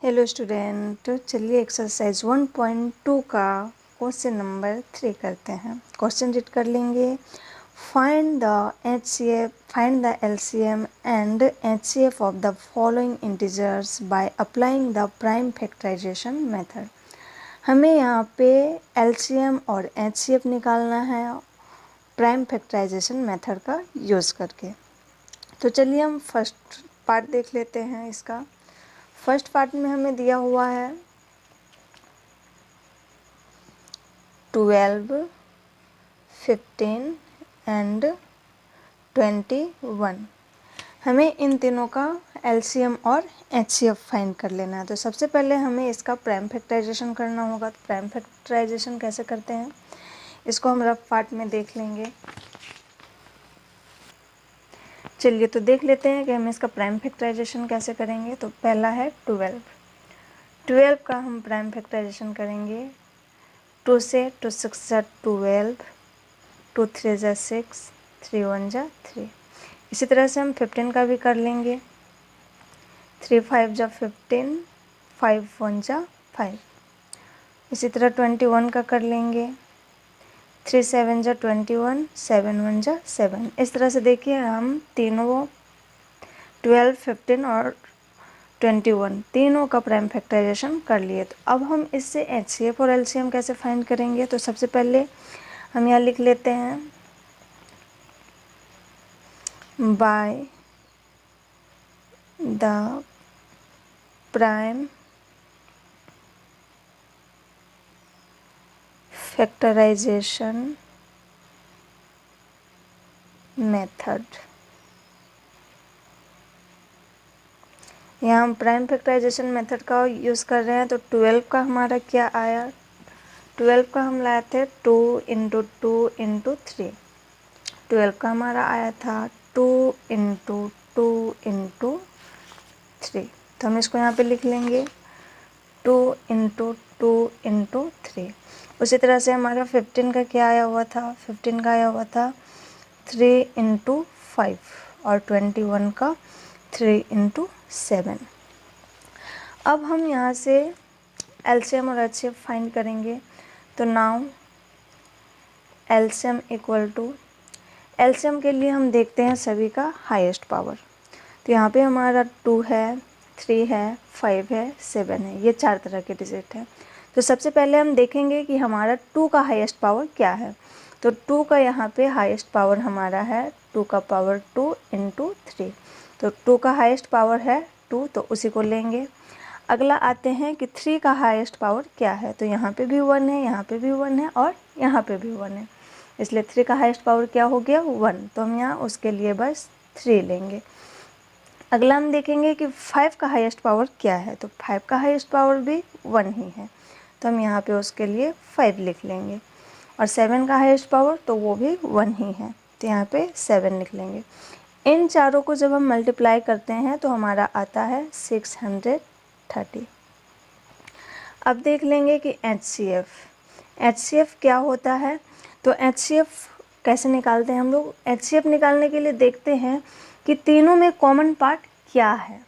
Hello student, चलिए exercise 1.2 का question number 3 करते हैं। क्वेश्चन रीड कर लेंगे। Find the LCM and HCF of the following integers by applying the prime factorisation method. हमें यहाँ पे एलसीएम और एचसीएफ निकालना है प्राइम फैक्टराइजेशन मेथड का यूज़ करके। तो चलिए हम फर्स्ट पार्ट देख लेते हैं इसका। फर्स्ट पार्ट में हमें दिया हुआ है 12, 15 एंड 21। हमें इन तीनों का एलसीएम और एचसीएफ फाइंड कर लेना है। तो सबसे पहले हमें इसका प्राइम फैक्टराइजेशन करना होगा। तो प्राइम फैक्टराइजेशन कैसे करते हैं इसको हम रफ पार्ट में देख लेंगे। चलिए तो देख लेते हैं कि हम इसका प्राइम फैक्टराइजेशन कैसे करेंगे। तो पहला है 12 का हम प्राइम फैक्टराइजेशन करेंगे। 2 से 2 6 जा 12, 2 3 जा 6, 3 1 जा 3। इसी तरह से हम 15 का भी कर लेंगे। 3 5 जा 15, 5 1 जा 5। इसी तरह 21 का कर लेंगे। 3 7 जा 21, 7 1 जा 7। इस तरह से देखिए हम तीनों 12, 15 और 21 तीनों का प्राइम फैक्टराइजेशन कर लिए। तो अब हम इससे एचसीएफ और एलसीएम कैसे फाइंड करेंगे। तो सबसे पहले हम यहाँ लिख लेते हैं by the prime factorisation method. यहाँ हम प्राइम फैक्टराइजेशन मेथड का यूज़ कर रहे हैं। तो 12 का हमारा क्या आया, 12 का हम लाए थे 2 × 2 × 3। 12 का हमारा आया था 2 × 2 × 3। तो हम इसको यहाँ पे लिख लेंगे 2 × 2 × 3। उसी तरह से हमारा 15 का क्या आया हुआ था, 15 का आया हुआ था 3 × 5 और 21 का 3 × 7। अब हम यहाँ से एलसीएम और एचसीएफ फाइंड करेंगे। तो now LCM equal to, LCM के लिए हम देखते हैं सभी का हाईएस्ट पावर। तो यहाँ पे हमारा 2 है, 3 है, 5 है, 7 है, ये 4 तरह के डिजिट हैं। तो सबसे पहले हम देखेंगे कि हमारा 2 का हाईएस्ट पावर क्या है। तो 2 का यहाँ पे हाईएस्ट पावर हमारा है 2 का पावर 2 × 3। तो 2 का हाईएस्ट पावर है 2, तो उसी को लेंगे। अगला आते हैं कि 3 का हाईएस्ट पावर क्या है। तो यहाँ पे भी 1 है, यहाँ पे भी 1 है और यहाँ पे भी 1 है, इसलिए 3 का हाईएस्ट पावर क्या हो गया 1। तो हम यहाँ उसके लिए बस 3 लेंगे। अगला हम देखेंगे कि 5 का हाईएस्ट पावर क्या है। तो 5 का हाईएस्ट पावर भी 1 ही है, तो हम यहाँ पे उसके लिए 5 लिख लेंगे। और 7 का हाईएस्ट पावर तो वो भी 1 ही है, तो यहाँ पे 7 लिख लेंगे। इन चारों को जब हम मल्टीप्लाई करते हैं तो हमारा आता है 630। अब देख लेंगे कि एचसीएफ क्या होता है। तो एचसीएफ कैसे निकालते हैं हम लोग। एचसीएफ निकालने के लिए देखते हैं कि तीनों में कॉमन पार्ट क्या है।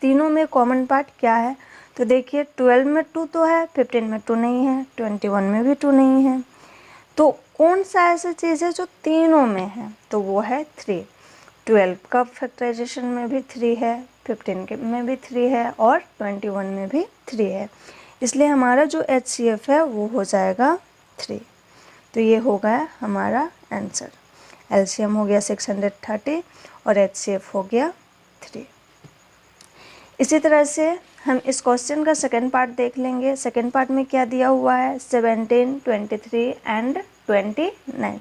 तीनों में कॉमन पार्ट क्या है। तो देखिए 12 में 2 तो है, 15 में 2 नहीं है, 21 में भी 2 नहीं है। तो कौन सा ऐसा चीज़ है जो तीनों में है, तो वो है 3। 12 का फैक्टराइजेशन में भी 3 है, 15 के में भी 3 है और 21 में भी 3 है, इसलिए हमारा जो एचसीएफ है वो हो जाएगा 3। तो ये हो गया हमारा आंसर। एलसीएम हो गया 630 और एचसीएफ हो गया 3। इसी तरह से हम इस क्वेश्चन का सेकेंड पार्ट देख लेंगे। सेकेंड पार्ट में क्या दिया हुआ है 17, 23 एंड 29।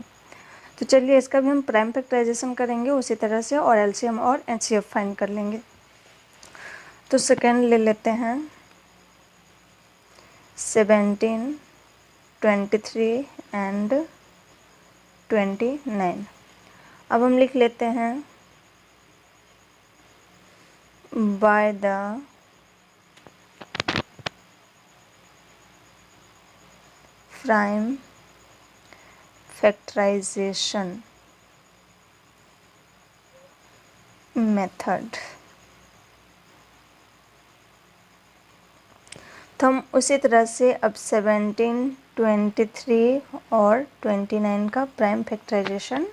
तो चलिए इसका भी हम प्राइम फैक्टराइजेशन करेंगे उसी तरह से और एलसीएम और एचसीएफ फाइंड कर लेंगे। तो सेकेंड ले लेते हैं 17, 23 एंड 29। अब हम लिख लेते हैं by the prime factorisation method. तो हम उसी तरह से अब 17, 23 और 29 का प्राइम फैक्टराइजेशन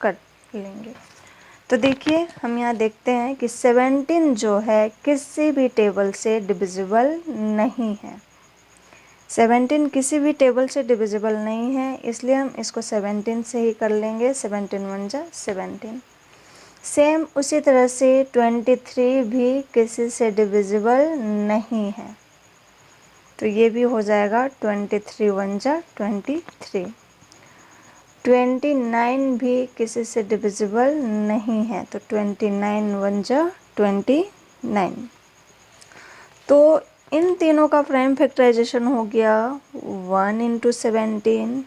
कर लेंगे। तो देखिए हम यहाँ देखते हैं कि 17 जो है किसी भी टेबल से डिविजिबल नहीं है। 17 किसी भी टेबल से डिविजिबल नहीं है, इसलिए हम इसको 17 से ही कर लेंगे। 17 1 जा 17। सेम उसी तरह से 23 भी किसी से डिविजिबल नहीं है, तो ये भी हो जाएगा 23 1 जा 23। 29 भी किसी से डिविजिबल नहीं है, तो 29 1 जा 29। तो इन तीनों का प्राइम फैक्टराइजेशन हो गया 1 इंटू 17,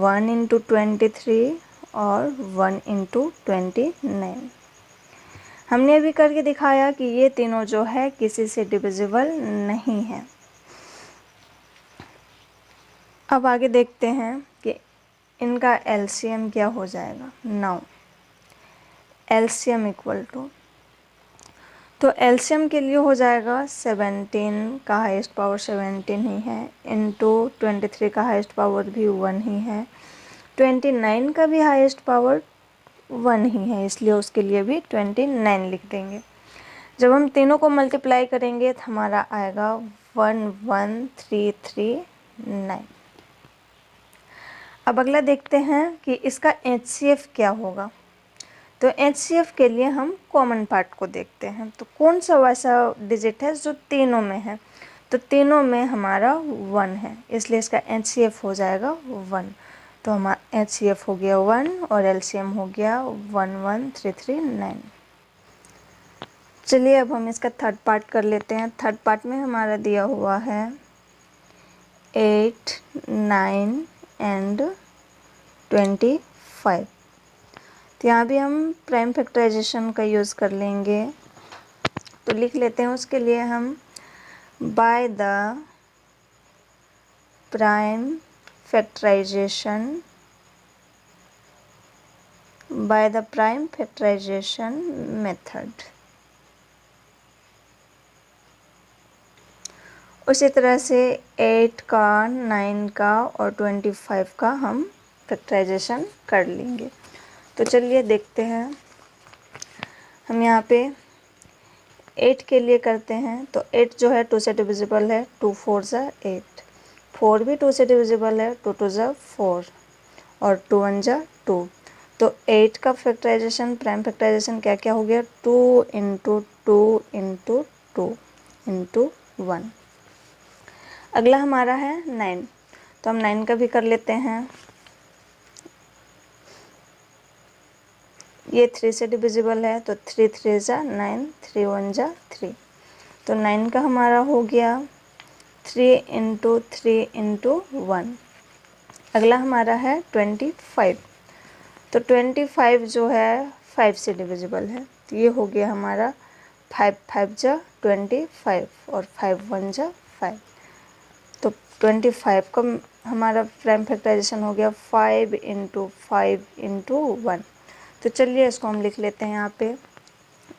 1 इंटू 23 और 1 इंटू 29। हमने अभी करके दिखाया कि ये तीनों जो है किसी से डिविजिबल नहीं है। अब आगे देखते हैं कि इनका एलसीएम क्या हो जाएगा। नाउ एलसीएम इक्वल टू, तो एलसीएम के लिए हो जाएगा 17 का हाईएस्ट पावर 17 ही है, इंटू 23 का हाईएस्ट पावर भी 1 ही है, 29 का भी हाईएस्ट पावर 1 ही है, इसलिए उसके लिए भी 29 लिख देंगे। जब हम तीनों को मल्टीप्लाई करेंगे तो हमारा आएगा 11339। अब अगला देखते हैं कि इसका एचसीएफ क्या होगा। तो एचसीएफ के लिए हम कॉमन पार्ट को देखते हैं। तो कौन सा वैसा डिजिट है जो तीनों में है, तो तीनों में हमारा 1 है, इसलिए इसका एचसीएफ हो जाएगा 1। तो हमारा एचसीएफ हो गया 1 और एलसीएम हो गया 11339। चलिए अब हम इसका थर्ड पार्ट कर लेते हैं। थर्ड पार्ट में हमारा दिया हुआ है 8, 9 एंड 25। तो यहाँ भी हम प्राइम फैक्टराइजेशन का यूज़ कर लेंगे। तो लिख लेते हैं, उसके लिए हम by the prime factorisation method. उसी तरह से 8 का, 9 का और 25 का हम फैक्टराइजेशन कर लेंगे। तो चलिए देखते हैं। हम यहाँ पे 8 के लिए करते हैं। तो 8 जो है 2 से डिविजिबल है, 2 4 जा 8। 4 भी 2 से डिविजिबल है, 2 2 जा 4 और 2 1 जा 2। तो 8 का फैक्टराइजेशन, प्राइम फैक्टराइजेशन क्या क्या हो गया, 2 इंटू 2 इंटू 2 इंटू 1। अगला हमारा है 9। तो हम 9 का भी कर लेते हैं। ये 3 से डिविजिबल है, तो 3 3 जा 9, 3 1 जा 3। तो 9 का हमारा हो गया 3 इंटू 3 इंटू 1। अगला हमारा है 25। तो 25 जो है 5 से डिविजिबल है, तो ये हो गया हमारा 5 5 जा 25 और 5 1 जा 5। तो 25 का हमारा प्राइम फैक्टराइजेशन हो गया 5 इंटू 5 इंटू 1। तो चलिए इसको हम लिख लेते हैं यहाँ पे।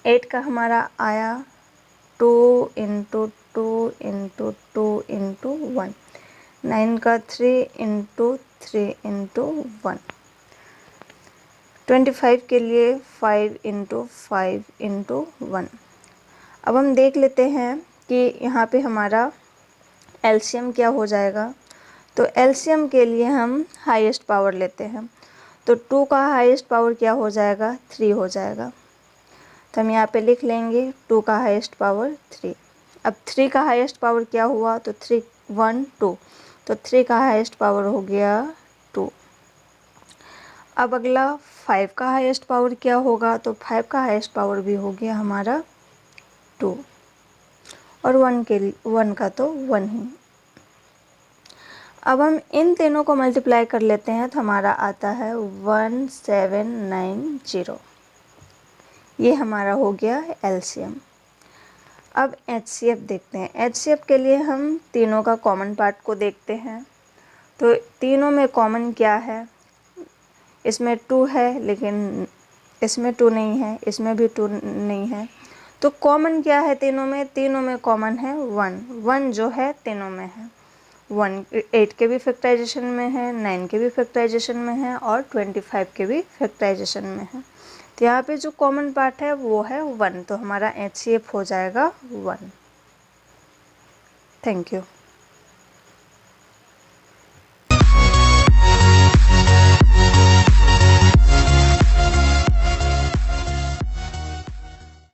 8 का हमारा आया 2 इंटू 2 इंटू 2 इंटू 1। 9 का 3 इंटू 3 इंटू 1। 25 के लिए 5 इंटू 5 इंटू 1। अब हम देख लेते हैं कि यहाँ पे हमारा एलसीएम क्या हो जाएगा। तो एलसीएम के लिए हम हाईएस्ट पावर लेते हैं। तो 2 का हाईएस्ट पावर क्या हो जाएगा, 3 हो जाएगा। तो हम यहाँ पे लिख लेंगे 2 का हाईएस्ट पावर 3। अब 3 का हाईएस्ट पावर क्या हुआ, तो 3 1 2, तो 3 का हाईएस्ट पावर हो गया 2। अब अगला 5 का हाईएस्ट पावर क्या होगा, तो 5 का हाईएस्ट पावर भी हो गया हमारा 2 और 1 का तो 1 ही। अब हम इन तीनों को मल्टीप्लाई कर लेते हैं, तो हमारा आता है 1790। ये हमारा हो गया एलसीएम। अब एचसीएफ देखते हैं। एचसीएफ के लिए हम तीनों का कॉमन पार्ट को देखते हैं। तो तीनों में कॉमन क्या है, इसमें 2 है लेकिन इसमें 2 नहीं है, इसमें भी 2 नहीं है। तो कॉमन क्या है तीनों में? तीनों में कॉमन है 1। 1 जो है तीनों में है। 1 8 के भी फैक्टराइजेशन में है, 9 के भी फैक्टराइजेशन में है और 25 के भी फैक्टराइजेशन में है। तो यहाँ पे जो कॉमन पार्ट है वो है 1, तो हमारा HCF हो जाएगा 1। Thank you.